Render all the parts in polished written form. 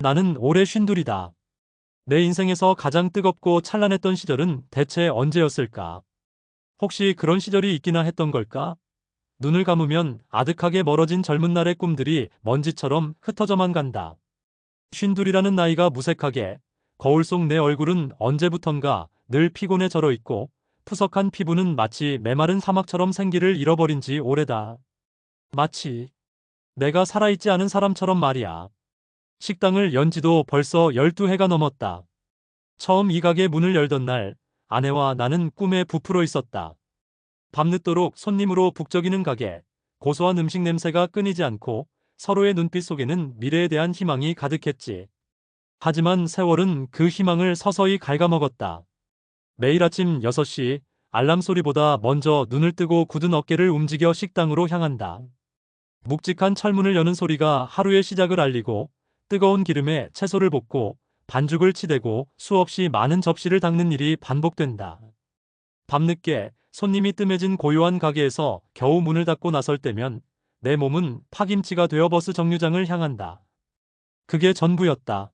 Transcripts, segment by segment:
나는 올해 쉰둘이다. 내 인생에서 가장 뜨겁고 찬란했던 시절은 대체 언제였을까? 혹시 그런 시절이 있기나 했던 걸까? 눈을 감으면 아득하게 멀어진 젊은 날의 꿈들이 먼지처럼 흩어져만 간다. 쉰둘이라는 나이가 무색하게, 거울 속 내 얼굴은 언제부턴가 늘 피곤에 절어 있고, 푸석한 피부는 마치 메마른 사막처럼 생기를 잃어버린 지 오래다. 마치 내가 살아있지 않은 사람처럼 말이야. 식당을 연 지도 벌써 12해가 넘었다. 처음 이 가게 문을 열던 날, 아내와 나는 꿈에 부풀어 있었다. 밤늦도록 손님으로 북적이는 가게, 고소한 음식 냄새가 끊이지 않고 서로의 눈빛 속에는 미래에 대한 희망이 가득했지. 하지만 세월은 그 희망을 서서히 갉아먹었다. 매일 아침 6시, 알람 소리보다 먼저 눈을 뜨고 굳은 어깨를 움직여 식당으로 향한다. 묵직한 철문을 여는 소리가 하루의 시작을 알리고, 뜨거운 기름에 채소를 볶고 반죽을 치대고 수없이 많은 접시를 닦는 일이 반복된다. 밤늦게 손님이 뜸해진 고요한 가게에서 겨우 문을 닫고 나설 때면 내 몸은 파김치가 되어 버스 정류장을 향한다. 그게 전부였다.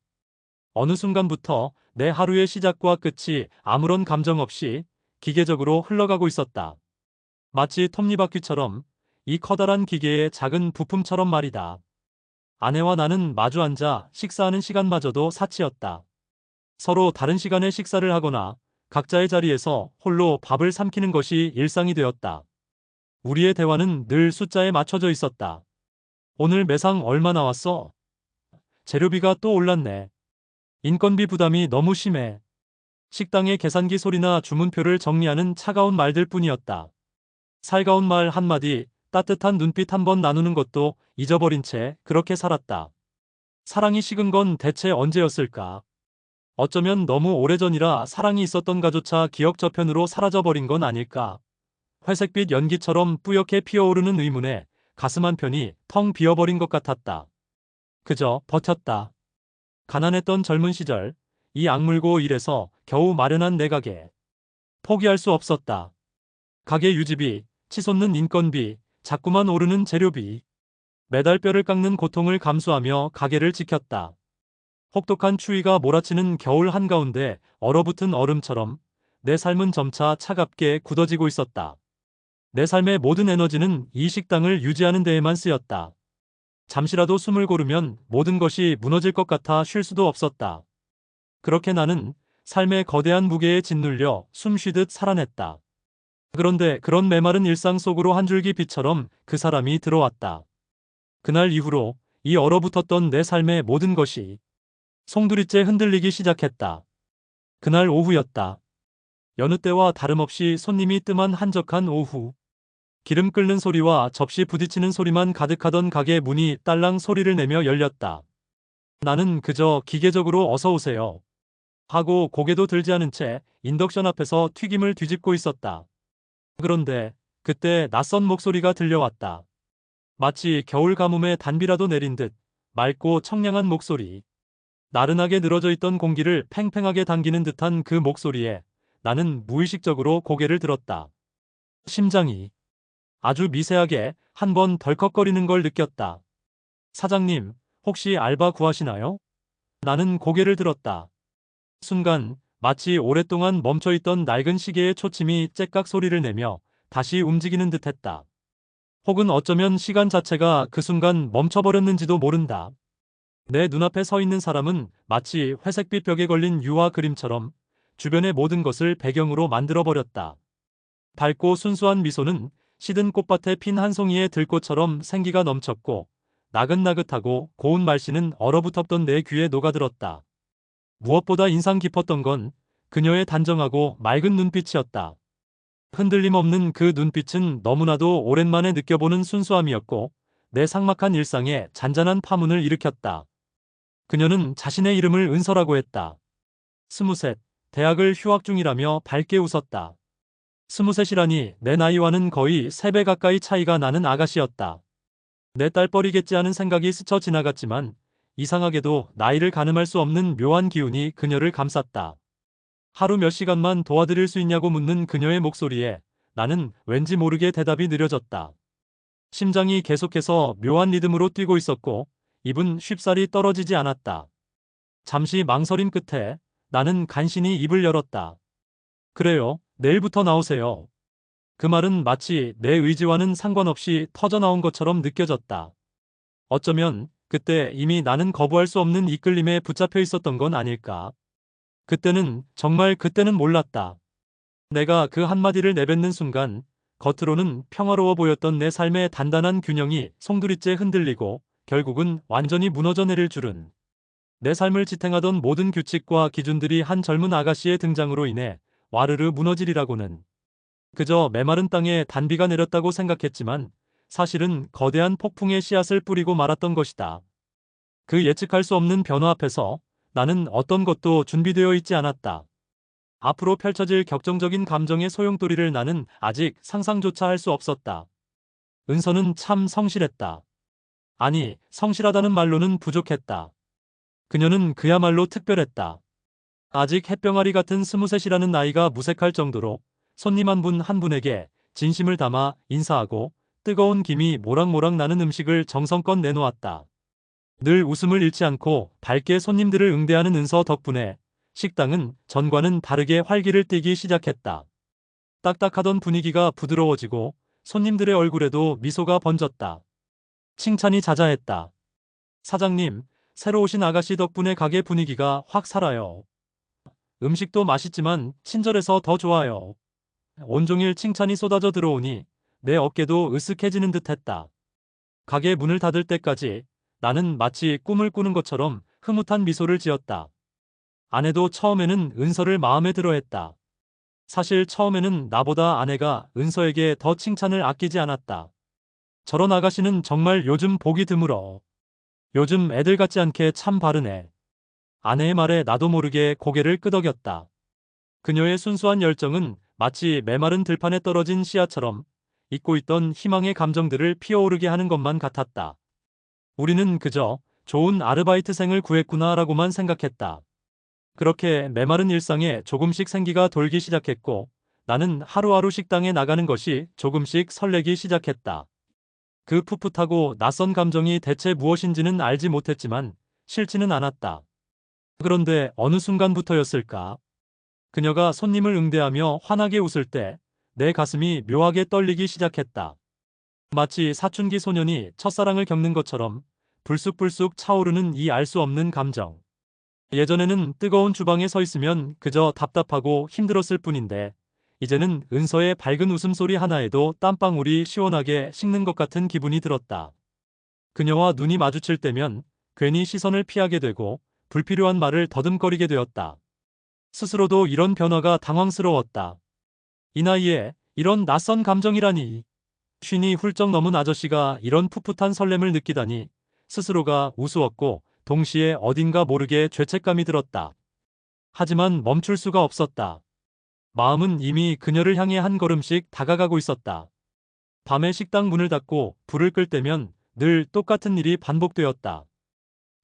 어느 순간부터 내 하루의 시작과 끝이 아무런 감정 없이 기계적으로 흘러가고 있었다. 마치 톱니바퀴처럼, 이 커다란 기계의 작은 부품처럼 말이다. 아내와 나는 마주 앉아 식사하는 시간마저도 사치였다. 서로 다른 시간에 식사를 하거나 각자의 자리에서 홀로 밥을 삼키는 것이 일상이 되었다. 우리의 대화는 늘 숫자에 맞춰져 있었다. 오늘 매상 얼마 나왔어? 재료비가 또 올랐네. 인건비 부담이 너무 심해. 식당의 계산기 소리나 주문표를 정리하는 차가운 말들 뿐이었다. 살가운 말 한마디, 따뜻한 눈빛 한 번 나누는 것도 잊어버린 채 그렇게 살았다. 사랑이 식은 건 대체 언제였을까? 어쩌면 너무 오래전이라 사랑이 있었던 가조차 기억 저편으로 사라져버린 건 아닐까? 회색빛 연기처럼 뿌옇게 피어오르는 의문에 가슴 한편이 텅 비어버린 것 같았다. 그저 버텼다. 가난했던 젊은 시절, 이 악물고 일해서 겨우 마련한 내 가게. 포기할 수 없었다. 가게 유지비, 치솟는 인건비, 자꾸만 오르는 재료비. 매달 뼈를 깎는 고통을 감수하며 가게를 지켰다. 혹독한 추위가 몰아치는 겨울 한가운데 얼어붙은 얼음처럼 내 삶은 점차 차갑게 굳어지고 있었다. 내 삶의 모든 에너지는 이 식당을 유지하는 데에만 쓰였다. 잠시라도 숨을 고르면 모든 것이 무너질 것 같아 쉴 수도 없었다. 그렇게 나는 삶의 거대한 무게에 짓눌려 숨 쉬듯 살아냈다. 그런데 그런 메마른 일상 속으로 한 줄기 빛처럼 그 사람이 들어왔다. 그날 이후로 이 얼어붙었던 내 삶의 모든 것이 송두리째 흔들리기 시작했다. 그날 오후였다. 여느 때와 다름없이 손님이 뜸한 한적한 오후. 기름 끓는 소리와 접시 부딪히는 소리만 가득하던 가게 문이 딸랑 소리를 내며 열렸다. 나는 그저 기계적으로 어서 오세요 하고 고개도 들지 않은 채 인덕션 앞에서 튀김을 뒤집고 있었다. 그런데 그때 낯선 목소리가 들려왔다. 마치 겨울 가뭄에 단비라도 내린 듯 맑고 청량한 목소리. 나른하게 늘어져 있던 공기를 팽팽하게 당기는 듯한 그 목소리에 나는 무의식적으로 고개를 들었다. 심장이 아주 미세하게 한 번 덜컥거리는 걸 느꼈다. 사장님, 혹시 알바 구하시나요? 나는 고개를 들었다. 순간 마치 오랫동안 멈춰있던 낡은 시계의 초침이 째깍 소리를 내며 다시 움직이는 듯했다. 혹은 어쩌면 시간 자체가 그 순간 멈춰버렸는지도 모른다. 내 눈앞에 서 있는 사람은 마치 회색빛 벽에 걸린 유화 그림처럼 주변의 모든 것을 배경으로 만들어버렸다. 밝고 순수한 미소는 시든 꽃밭에 핀 한 송이의 들꽃처럼 생기가 넘쳤고, 나긋나긋하고 고운 말씨는 얼어붙었던 내 귀에 녹아들었다. 무엇보다 인상 깊었던 건 그녀의 단정하고 맑은 눈빛이었다. 흔들림 없는 그 눈빛은 너무나도 오랜만에 느껴보는 순수함이었고, 내 삭막한 일상에 잔잔한 파문을 일으켰다. 그녀는 자신의 이름을 은서라고 했다. 23, 대학을 휴학 중이라며 밝게 웃었다. 23이라니 내 나이와는 거의 3배 가까이 차이가 나는 아가씨였다. 내 딸뻘이겠지 하는 생각이 스쳐 지나갔지만 이상하게도 나이를 가늠할 수 없는 묘한 기운이 그녀를 감쌌다. 하루 몇 시간만 도와드릴 수 있냐고 묻는 그녀의 목소리에 나는 왠지 모르게 대답이 느려졌다. 심장이 계속해서 묘한 리듬으로 뛰고 있었고 입은 쉽사리 떨어지지 않았다. 잠시 망설임 끝에 나는 간신히 입을 열었다. 그래요, 내일부터 나오세요. 그 말은 마치 내 의지와는 상관없이 터져나온 것처럼 느껴졌다. 어쩌면 그때 이미 나는 거부할 수 없는 이끌림에 붙잡혀 있었던 건 아닐까. 정말 그때는 몰랐다. 내가 그 한마디를 내뱉는 순간 겉으로는 평화로워 보였던 내 삶의 단단한 균형이 송두리째 흔들리고 결국은 완전히 무너져 내릴 줄은. 내 삶을 지탱하던 모든 규칙과 기준들이 한 젊은 아가씨의 등장으로 인해 와르르 무너지리라고는. 그저 메마른 땅에 단비가 내렸다고 생각했지만 사실은 거대한 폭풍의 씨앗을 뿌리고 말았던 것이다. 그 예측할 수 없는 변화 앞에서 나는 어떤 것도 준비되어 있지 않았다. 앞으로 펼쳐질 격정적인 감정의 소용돌이를 나는 아직 상상조차 할 수 없었다. 은서는 참 성실했다. 아니, 성실하다는 말로는 부족했다. 그녀는 그야말로 특별했다. 아직 햇병아리 같은 23이라는 나이가 무색할 정도로 손님 한 분 한 분에게 진심을 담아 인사하고 뜨거운 김이 모락모락 나는 음식을 정성껏 내놓았다. 늘 웃음을 잃지 않고 밝게 손님들을 응대하는 은서 덕분에 식당은 전과는 다르게 활기를 띠기 시작했다. 딱딱하던 분위기가 부드러워지고 손님들의 얼굴에도 미소가 번졌다. 칭찬이 자자했다. 사장님, 새로 오신 아가씨 덕분에 가게 분위기가 확 살아요. 음식도 맛있지만 친절해서 더 좋아요. 온종일 칭찬이 쏟아져 들어오니 내 어깨도 으쓱해지는 듯했다. 가게 문을 닫을 때까지 나는 마치 꿈을 꾸는 것처럼 흐뭇한 미소를 지었다. 아내도 처음에는 은서를 마음에 들어했다. 사실 처음에는 나보다 아내가 은서에게 더 칭찬을 아끼지 않았다. 저런 아가씨는 정말 요즘 보기 드물어. 요즘 애들 같지 않게 참 바르네. 아내의 말에 나도 모르게 고개를 끄덕였다. 그녀의 순수한 열정은 마치 메마른 들판에 떨어진 씨앗처럼 잊고 있던 희망의 감정들을 피어오르게 하는 것만 같았다. 우리는 그저 좋은 아르바이트생을 구했구나라고만 생각했다. 그렇게 메마른 일상에 조금씩 생기가 돌기 시작했고 나는 하루하루 식당에 나가는 것이 조금씩 설레기 시작했다. 그 풋풋하고 낯선 감정이 대체 무엇인지는 알지 못했지만 싫지는 않았다. 그런데 어느 순간부터였을까? 그녀가 손님을 응대하며 환하게 웃을 때 내 가슴이 묘하게 떨리기 시작했다. 마치 사춘기 소년이 첫사랑을 겪는 것처럼 불쑥불쑥 차오르는 이 알 수 없는 감정. 예전에는 뜨거운 주방에 서 있으면 그저 답답하고 힘들었을 뿐인데 이제는 은서의 밝은 웃음소리 하나에도 땀방울이 시원하게 식는 것 같은 기분이 들었다. 그녀와 눈이 마주칠 때면 괜히 시선을 피하게 되고 불필요한 말을 더듬거리게 되었다. 스스로도 이런 변화가 당황스러웠다. 이 나이에 이런 낯선 감정이라니. 쉰이 훌쩍 넘은 아저씨가 이런 풋풋한 설렘을 느끼다니 스스로가 우스웠고 동시에 어딘가 모르게 죄책감이 들었다. 하지만 멈출 수가 없었다. 마음은 이미 그녀를 향해 한 걸음씩 다가가고 있었다. 밤에 식당 문을 닫고 불을 끌 때면 늘 똑같은 일이 반복되었다.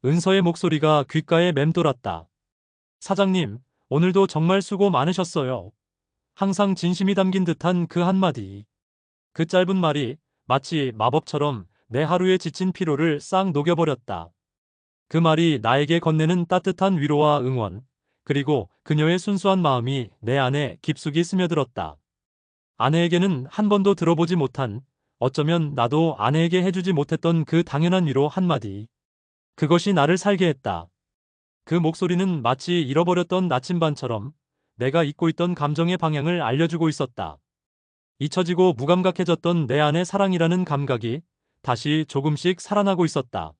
은서의 목소리가 귓가에 맴돌았다. 사장님, 오늘도 정말 수고 많으셨어요. 항상 진심이 담긴 듯한 그 한마디. 그 짧은 말이 마치 마법처럼 내 하루에 지친 피로를 싹 녹여버렸다. 그 말이 나에게 건네는 따뜻한 위로와 응원, 그리고 그녀의 순수한 마음이 내 안에 깊숙이 스며들었다. 아내에게는 한 번도 들어보지 못한, 어쩌면 나도 아내에게 해주지 못했던 그 당연한 위로 한마디. 그것이 나를 살게 했다. 그 목소리는 마치 잃어버렸던 나침반처럼 내가 잊고 있던 감정의 방향을 알려주고 있었다. 잊혀지고 무감각해졌던 내 안의 사랑이라는 감각이 다시 조금씩 살아나고 있었다.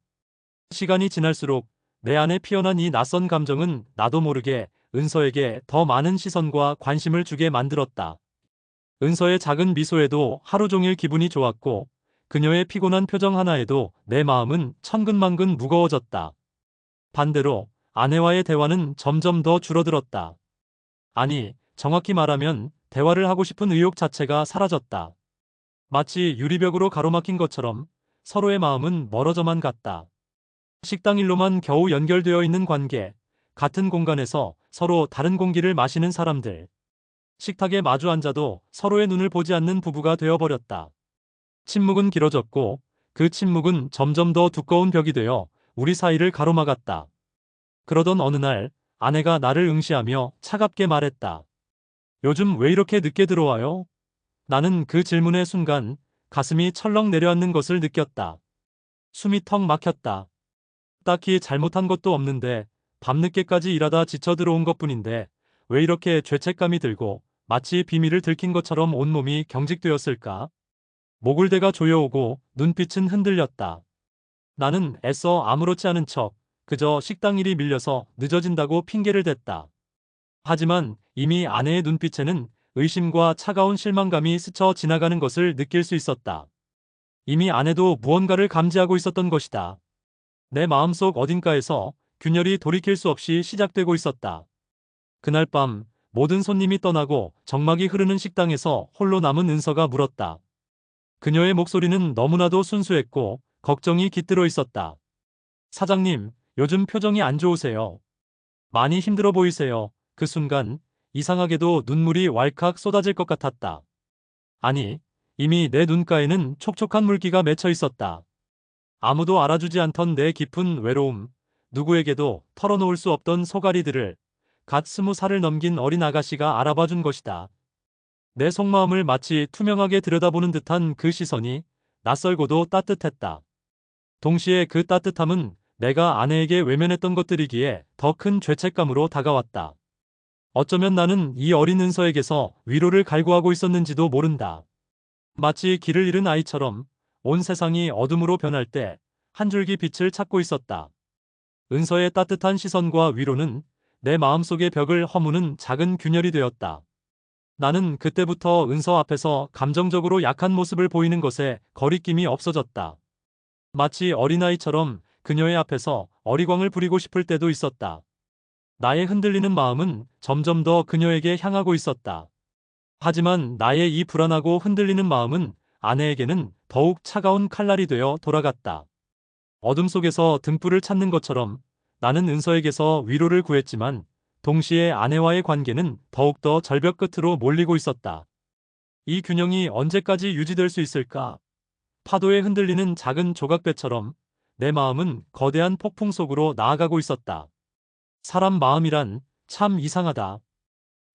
시간이 지날수록 내 안에 피어난 이 낯선 감정은 나도 모르게 은서에게 더 많은 시선과 관심을 주게 만들었다. 은서의 작은 미소에도 하루 종일 기분이 좋았고 그녀의 피곤한 표정 하나에도 내 마음은 천근만근 무거워졌다. 반대로 아내와의 대화는 점점 더 줄어들었다. 아니, 정확히 말하면 대화를 하고 싶은 의욕 자체가 사라졌다. 마치 유리벽으로 가로막힌 것처럼 서로의 마음은 멀어져만 갔다. 식당 일로만 겨우 연결되어 있는 관계, 같은 공간에서 서로 다른 공기를 마시는 사람들. 식탁에 마주 앉아도 서로의 눈을 보지 않는 부부가 되어버렸다. 침묵은 길어졌고 그 침묵은 점점 더 두꺼운 벽이 되어 우리 사이를 가로막았다. 그러던 어느 날 아내가 나를 응시하며 차갑게 말했다. 요즘 왜 이렇게 늦게 들어와요? 나는 그 질문의 순간 가슴이 철렁 내려앉는 것을 느꼈다. 숨이 턱 막혔다. 딱히 잘못한 것도 없는데 밤늦게까지 일하다 지쳐 들어온 것뿐인데 왜 이렇게 죄책감이 들고 마치 비밀을 들킨 것처럼 온몸이 경직되었을까? 목을 대가 조여오고 눈빛은 흔들렸다. 나는 애써 아무렇지 않은 척 그저 식당 일이 밀려서 늦어진다고 핑계를 댔다. 하지만 이미 아내의 눈빛에는 의심과 차가운 실망감이 스쳐 지나가는 것을 느낄 수 있었다. 이미 아내도 무언가를 감지하고 있었던 것이다. 내 마음속 어딘가에서 균열이 돌이킬 수 없이 시작되고 있었다. 그날 밤 모든 손님이 떠나고 정막이 흐르는 식당에서 홀로 남은 은서가 물었다. 그녀의 목소리는 너무나도 순수했고 걱정이 깃들어 있었다. 사장님, 요즘 표정이 안 좋으세요. 많이 힘들어 보이세요. 그 순간 이상하게도 눈물이 왈칵 쏟아질 것 같았다. 아니, 이미 내 눈가에는 촉촉한 물기가 맺혀 있었다. 아무도 알아주지 않던 내 깊은 외로움, 누구에게도 털어놓을 수 없던 소가리들을 갓 20살을 넘긴 어린 아가씨가 알아봐준 것이다. 내 속마음을 마치 투명하게 들여다보는 듯한 그 시선이 낯설고도 따뜻했다. 동시에 그 따뜻함은 내가 아내에게 외면했던 것들이기에 더 큰 죄책감으로 다가왔다. 어쩌면 나는 이 어린 은서에게서 위로를 갈구하고 있었는지도 모른다. 마치 길을 잃은 아이처럼 온 세상이 어둠으로 변할 때 한 줄기 빛을 찾고 있었다. 은서의 따뜻한 시선과 위로는 내 마음속의 벽을 허무는 작은 균열이 되었다. 나는 그때부터 은서 앞에서 감정적으로 약한 모습을 보이는 것에 거리낌이 없어졌다. 마치 어린아이처럼 그녀의 앞에서 어리광을 부리고 싶을 때도 있었다. 나의 흔들리는 마음은 점점 더 그녀에게 향하고 있었다. 하지만 나의 이 불안하고 흔들리는 마음은 아내에게는 더욱 차가운 칼날이 되어 돌아갔다. 어둠 속에서 등불을 찾는 것처럼 나는 은서에게서 위로를 구했지만 동시에 아내와의 관계는 더욱더 절벽 끝으로 몰리고 있었다. 이 균형이 언제까지 유지될 수 있을까? 파도에 흔들리는 작은 조각배처럼 내 마음은 거대한 폭풍 속으로 나아가고 있었다. 사람 마음이란 참 이상하다.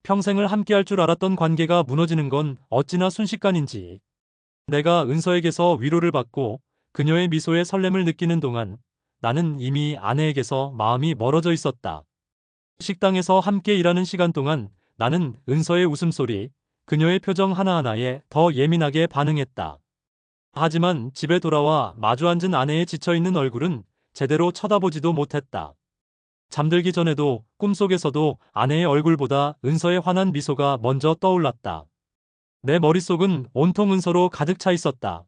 평생을 함께할 줄 알았던 관계가 무너지는 건 어찌나 순식간인지. 내가 은서에게서 위로를 받고 그녀의 미소에 설렘을 느끼는 동안 나는 이미 아내에게서 마음이 멀어져 있었다. 식당에서 함께 일하는 시간 동안 나는 은서의 웃음소리, 그녀의 표정 하나하나에 더 예민하게 반응했다. 하지만 집에 돌아와 마주 앉은 아내의 지쳐있는 얼굴은 제대로 쳐다보지도 못했다. 잠들기 전에도 꿈속에서도 아내의 얼굴보다 은서의 환한 미소가 먼저 떠올랐다. 내 머릿속은 온통 은서로 가득 차 있었다.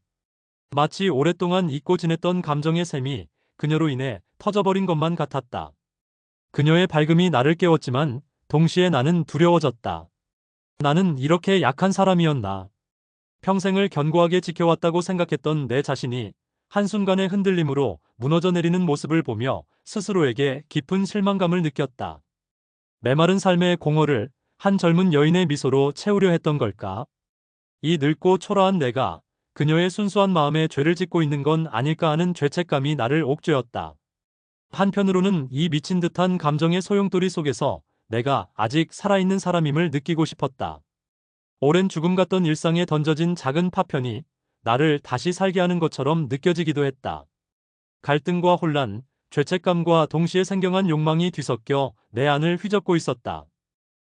마치 오랫동안 잊고 지냈던 감정의 샘이 그녀로 인해 터져버린 것만 같았다. 그녀의 밝음이 나를 깨웠지만 동시에 나는 두려워졌다. 나는 이렇게 약한 사람이었나. 평생을 견고하게 지켜왔다고 생각했던 내 자신이 한순간의 흔들림으로 무너져 내리는 모습을 보며 스스로에게 깊은 실망감을 느꼈다. 메마른 삶의 공허를 한 젊은 여인의 미소로 채우려 했던 걸까? 이 늙고 초라한 내가 그녀의 순수한 마음에 죄를 짓고 있는 건 아닐까 하는 죄책감이 나를 옥죄었다. 한편으로는 이 미친 듯한 감정의 소용돌이 속에서 내가 아직 살아있는 사람임을 느끼고 싶었다. 오랜 죽음 같던 일상에 던져진 작은 파편이 나를 다시 살게 하는 것처럼 느껴지기도 했다. 갈등과 혼란, 죄책감과 동시에 생경한 욕망이 뒤섞여 내 안을 휘젓고 있었다.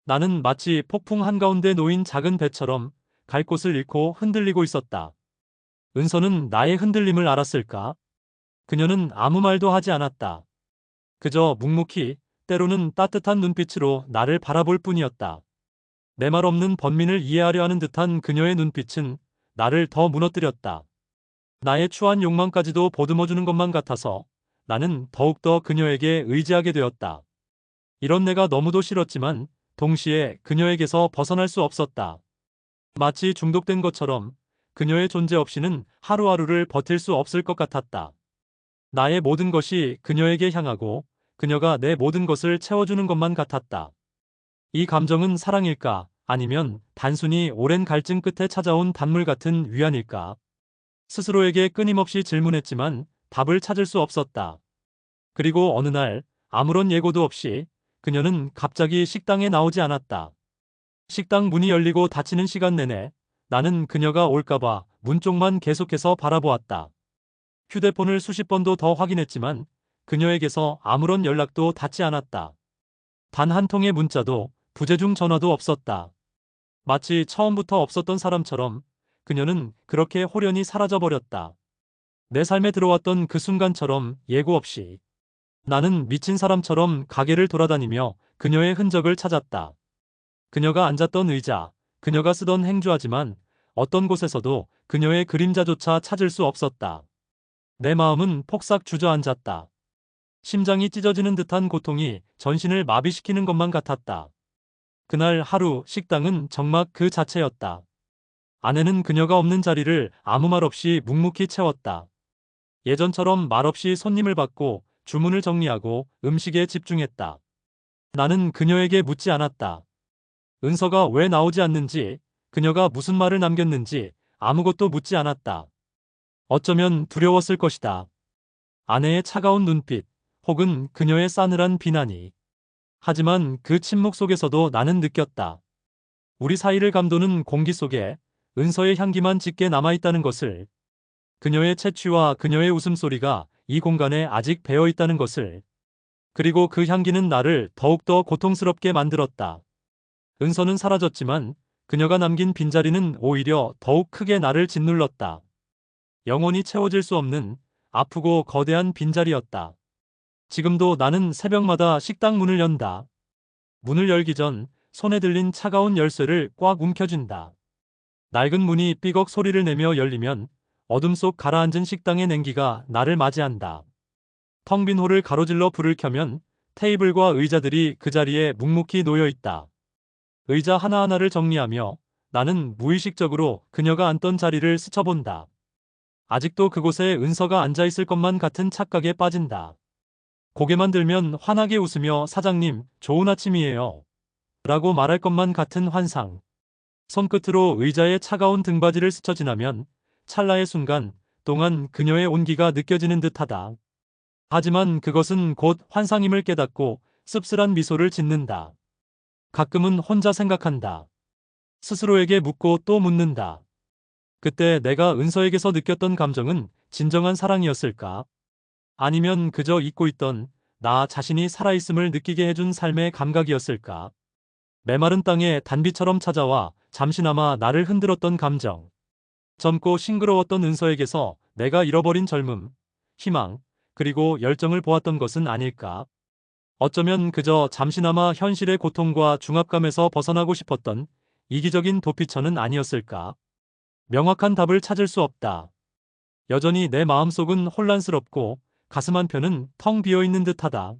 나는 마치 폭풍 한가운데 놓인 작은 배처럼 갈 곳을 잃고 흔들리고 있었다. 은서는 나의 흔들림을 알았을까? 그녀는 아무 말도 하지 않았다. 그저 묵묵히 때로는 따뜻한 눈빛으로 나를 바라볼 뿐이었다. 내 말 없는 번민을 이해하려 하는 듯한 그녀의 눈빛은 나를 더 무너뜨렸다. 나의 추한 욕망까지도 보듬어주는 것만 같아서 나는 더욱더 그녀에게 의지하게 되었다. 이런 내가 너무도 싫었지만 동시에 그녀에게서 벗어날 수 없었다. 마치 중독된 것처럼 그녀의 존재 없이는 하루하루를 버틸 수 없을 것 같았다. 나의 모든 것이 그녀에게 향하고 그녀가 내 모든 것을 채워주는 것만 같았다. 이 감정은 사랑일까? 아니면 단순히 오랜 갈증 끝에 찾아온 단물 같은 위안일까? 스스로에게 끊임없이 질문했지만 답을 찾을 수 없었다. 그리고 어느 날 아무런 예고도 없이 그녀는 갑자기 식당에 나오지 않았다. 식당 문이 열리고 닫히는 시간 내내 나는 그녀가 올까봐 문 쪽만 계속해서 바라보았다. 휴대폰을 수십 번도 더 확인했지만 그녀에게서 아무런 연락도 닿지 않았다. 단 한 통의 문자도 부재중 전화도 없었다. 마치 처음부터 없었던 사람처럼 그녀는 그렇게 홀연히 사라져버렸다. 내 삶에 들어왔던 그 순간처럼 예고 없이 나는 미친 사람처럼 가게를 돌아다니며 그녀의 흔적을 찾았다. 그녀가 앉았던 의자, 그녀가 쓰던 행주하지만 어떤 곳에서도 그녀의 그림자조차 찾을 수 없었다. 내 마음은 폭삭 주저앉았다. 심장이 찢어지는 듯한 고통이 전신을 마비시키는 것만 같았다. 그날 하루 식당은 정막 그 자체였다. 아내는 그녀가 없는 자리를 아무 말 없이 묵묵히 채웠다. 예전처럼 말없이 손님을 받고 주문을 정리하고 음식에 집중했다. 나는 그녀에게 묻지 않았다. 은서가 왜 나오지 않는지, 그녀가 무슨 말을 남겼는지 아무것도 묻지 않았다. 어쩌면 두려웠을 것이다. 아내의 차가운 눈빛, 혹은 그녀의 싸늘한 비난이. 하지만 그 침묵 속에서도 나는 느꼈다. 우리 사이를 감도는 공기 속에 은서의 향기만 짙게 남아있다는 것을, 그녀의 채취와 그녀의 웃음소리가 이 공간에 아직 배어있다는 것을, 그리고 그 향기는 나를 더욱더 고통스럽게 만들었다. 은서는 사라졌지만 그녀가 남긴 빈자리는 오히려 더욱 크게 나를 짓눌렀다. 영원히 채워질 수 없는 아프고 거대한 빈자리였다. 지금도 나는 새벽마다 식당 문을 연다. 문을 열기 전 손에 들린 차가운 열쇠를 꽉 움켜쥔다. 낡은 문이 삐걱 소리를 내며 열리면 어둠 속 가라앉은 식당의 냉기가 나를 맞이한다. 텅 빈 홀을 가로질러 불을 켜면 테이블과 의자들이 그 자리에 묵묵히 놓여 있다. 의자 하나하나를 정리하며 나는 무의식적으로 그녀가 앉던 자리를 스쳐본다. 아직도 그곳에 은서가 앉아있을 것만 같은 착각에 빠진다. 고개만 들면 환하게 웃으며 사장님, 좋은 아침이에요. 라고 말할 것만 같은 환상. 손끝으로 의자의 차가운 등받이를 스쳐 지나면 찰나의 순간 동안 그녀의 온기가 느껴지는 듯하다. 하지만 그것은 곧 환상임을 깨닫고 씁쓸한 미소를 짓는다. 가끔은 혼자 생각한다. 스스로에게 묻고 또 묻는다. 그때 내가 은서에게서 느꼈던 감정은 진정한 사랑이었을까? 아니면 그저 잊고 있던 나 자신이 살아있음을 느끼게 해준 삶의 감각이었을까? 메마른 땅에 단비처럼 찾아와 잠시나마 나를 흔들었던 감정. 젊고 싱그러웠던 은서에게서 내가 잃어버린 젊음, 희망, 그리고 열정을 보았던 것은 아닐까? 어쩌면 그저 잠시나마 현실의 고통과 중압감에서 벗어나고 싶었던 이기적인 도피처는 아니었을까? 명확한 답을 찾을 수 없다. 여전히 내 마음속은 혼란스럽고 가슴 한편은 텅 비어있는 듯하다.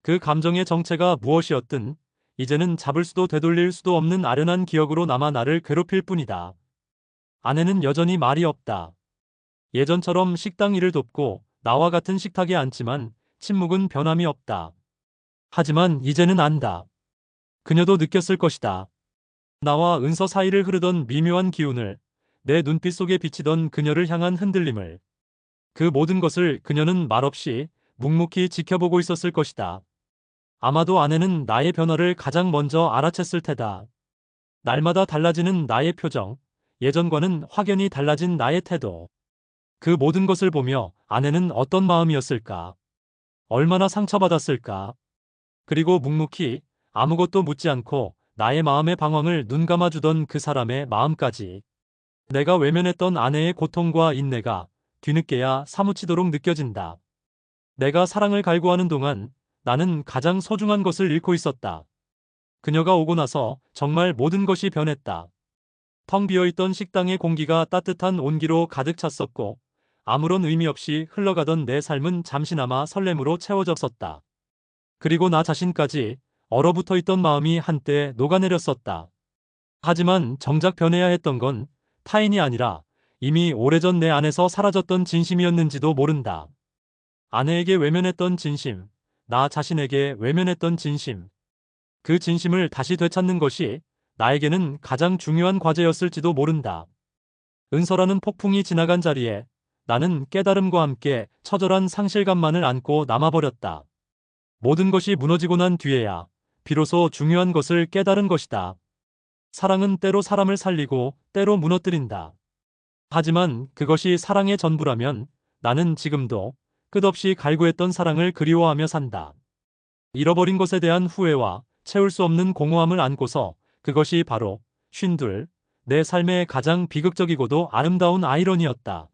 그 감정의 정체가 무엇이었든 이제는 잡을 수도 되돌릴 수도 없는 아련한 기억으로 남아 나를 괴롭힐 뿐이다. 아내는 여전히 말이 없다. 예전처럼 식당 일을 돕고 나와 같은 식탁에 앉지만 침묵은 변함이 없다. 하지만 이제는 안다. 그녀도 느꼈을 것이다. 나와 은서 사이를 흐르던 미묘한 기운을, 내 눈빛 속에 비치던 그녀를 향한 흔들림을, 그 모든 것을 그녀는 말없이 묵묵히 지켜보고 있었을 것이다. 아마도 아내는 나의 변화를 가장 먼저 알아챘을 테다. 날마다 달라지는 나의 표정, 예전과는 확연히 달라진 나의 태도. 그 모든 것을 보며 아내는 어떤 마음이었을까? 얼마나 상처받았을까? 그리고 묵묵히 아무것도 묻지 않고 나의 마음의 방황을 눈 감아주던 그 사람의 마음까지. 내가 외면했던 아내의 고통과 인내가 뒤늦게야 사무치도록 느껴진다. 내가 사랑을 갈구하는 동안 나는 가장 소중한 것을 잃고 있었다. 그녀가 오고 나서 정말 모든 것이 변했다. 텅 비어있던 식당의 공기가 따뜻한 온기로 가득 찼었고 아무런 의미 없이 흘러가던 내 삶은 잠시나마 설렘으로 채워졌었다. 그리고 나 자신까지 얼어붙어 있던 마음이 한때 녹아내렸었다. 하지만 정작 변해야 했던 건 타인이 아니라 이미 오래전 내 안에서 사라졌던 진심이었는지도 모른다. 아내에게 외면했던 진심, 나 자신에게 외면했던 진심. 그 진심을 다시 되찾는 것이 나에게는 가장 중요한 과제였을지도 모른다. 은서라는 폭풍이 지나간 자리에 나는 깨달음과 함께 처절한 상실감만을 안고 남아버렸다. 모든 것이 무너지고 난 뒤에야 비로소 중요한 것을 깨달은 것이다. 사랑은 때로 사람을 살리고 때로 무너뜨린다. 하지만 그것이 사랑의 전부라면 나는 지금도 끝없이 갈구했던 사랑을 그리워하며 산다. 잃어버린 것에 대한 후회와 채울 수 없는 공허함을 안고서 그것이 바로 쉰둘, 내 삶의 가장 비극적이고도 아름다운 아이러니였다.